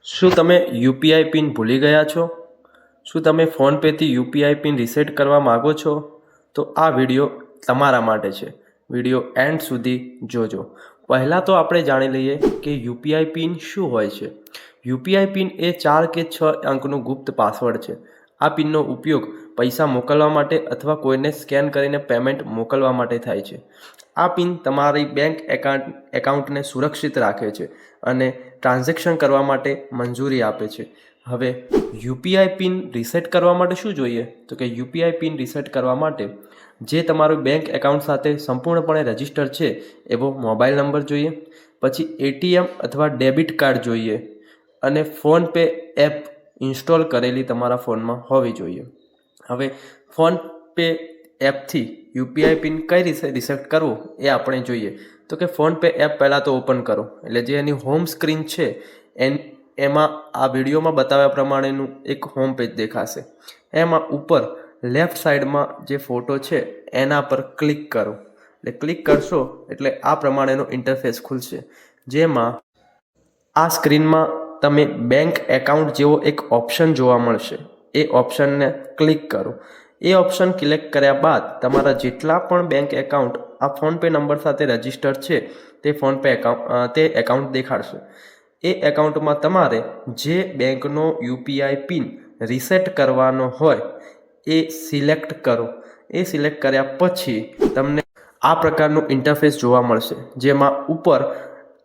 શું તમે UPI pin ભૂલી ગયા છો? શું તમે ફોનપેથી યુપીઆઈ પિન રીસેટ કરવા માગો છો? તો આ વિડીયો તમારા માટે છે. વિડીયો એન્ડ સુધી જોજો. પહેલાં તો આપણે જાણી લઈએ કે યુપીઆઈ પિન શું હોય છે. યુપીઆઈ પિન એ 4 કે 6 અંકનું ગુપ્ત પાસવર્ડ છે. આ પિનનો ઉપયોગ પૈસા મોકલવા માટે અથવા કોઈને સ્કેન કરીને પેમેન્ટ મોકલવા માટે થાય છે. આ પિન તમારી બેંક એકાઉન્ટને સુરક્ષિત રાખે છે અને ટ્રાન્ઝેક્શન કરવા માટે મંજૂરી આપે છે. હવે યુપીઆઈ પિન રીસેટ કરવા માટે શું જોઈએ? તો કે યુપીઆઈ પિન રીસેટ કરવા માટે જે તમારું બેંક એકાઉન્ટ સાથે સંપૂર્ણપણે રજિસ્ટર છે એવો મોબાઈલ નંબર જોઈએ, પછી એટીએમ અથવા ડેબિટ કાર્ડ જોઈએ અને ફોનપે એપ ઇન્સ્ટોલ કરેલી તમારા ફોનમાં હોવી જોઈએ. હવે ફોનપે એપથી યુપીઆઈ પિન કઈ રીતે રીસેટ કરવું એ આપણે જોઈએ. તો કે ફોનપે એપ પહેલાં તો ઓપન કરો, એટલે જે એની હોમ સ્ક્રીન છે એમાં આ વિડીયોમાં બતાવ્યા પ્રમાણેનું એક હોમ પેજ દેખાશે. એમાં ઉપર લેફ્ટ સાઈડમાં જે ફોટો છે એના પર ક્લિક કરો. એટલે ક્લિક કરશો એટલે આ પ્રમાણેનો ઇન્ટરફેસ ખુલશે, જેમાં આ સ્ક્રીનમાં તમે બેંક એકાઉન્ટ જેવો એક ઓપ્શન જોવા મળશે. એ ઓપ્શનને ક્લિક કરો. એ ઓપ્શન ક્લિક કર્યા બાદ તમારા જેટલા પણ બેંક એકાઉન્ટ આ ફોનપે નંબર સાથે રજિસ્ટર છે તે ફોનપે એકાઉન્ટ દેખાડશે. એ એકાઉન્ટમાં તમારે જે બેંકનો યુપીઆઈ પિન રીસેટ કરવાનો હોય એ સિલેક્ટ કરો. એ સિલેક્ટ કર્યા પછી તમને આ પ્રકારનું ઇન્ટરફેસ જોવા મળશે, જેમાં ઉપર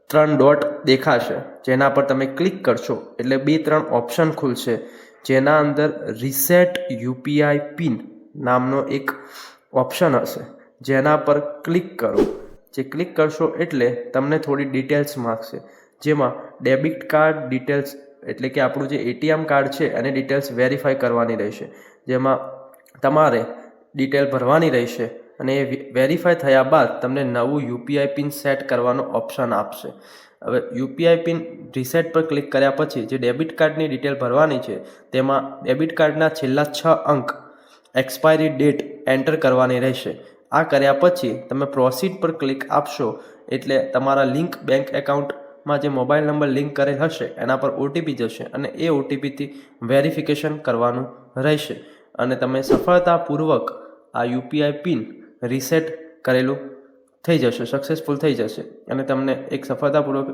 3 ડોટ દેખાશે. જેના પર તમે ક્લિક કરશો એટલે 2-3 ઓપ્શન ખુલશે, જેના અંદર રીસેટ યુપીઆઈ પિન નામનો એક ઓપ્શન હશે. જેના પર ક્લિક કરો. જે ક્લિક કરશો એટલે તમને થોડી ડિટેલ્સ માગશે, જેમાં ડેબિટ કાર્ડ ડિટેલ્સ એટલે કે આપણું જે એટીએમ કાર્ડ છે એની ડિટેલ્સ વેરીફાઈ કરવાની રહેશે. જેમાં તમારે ડિટેલ ભરવાની રહેશે અને એ વેરીફાઈ થયા બાદ તમને નવું યુપીઆઈ પિન સેટ કરવાનો ઓપ્શન આપશે. હવે યુપીઆઈ પિન રીસેટ પર ક્લિક કર્યા પછી જે ડેબિટ કાર્ડની ડિટેલ ભરવાની છે તેમાં ડેબિટ કાર્ડના છેલ્લા 6 અંક એક્સપાયરી ડેટ એન્ટર કરવાની રહેશે. આ કર્યા પછી તમે પ્રોસીડ પર ક્લિક આપશો એટલે તમારા લિંક બેંક એકાઉન્ટમાં જે મોબાઈલ નંબર લિંક કરેલ હશે એના પર ઓટીપી જશે અને એ ઓટીપીથી વેરિફિકેશન કરવાનું રહેશે અને તમે સફળતાપૂર્વક આ યુપીઆઈ પિન રીસેટ કરેલું થઈ જશે, સક્સેસફુલ થઈ જશે અને તમને એક સફળતાપૂર્વક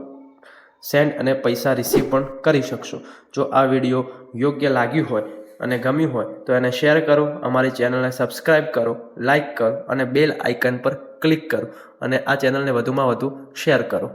સેન્ડ અને પૈસા રિસીવ પણ કરી શકશો. જો આ વિડીયો યોગ્ય લાગ્યું હોય અને ગમ્યું હોય તો એને શેર કરો, અમારી ચેનલને સબસ્ક્રાઈબ કરો, લાઈક કરો અને બેલ આઇકન પર ક્લિક કરો અને આ ચેનલને વધુમાં વધુ શેર કરો.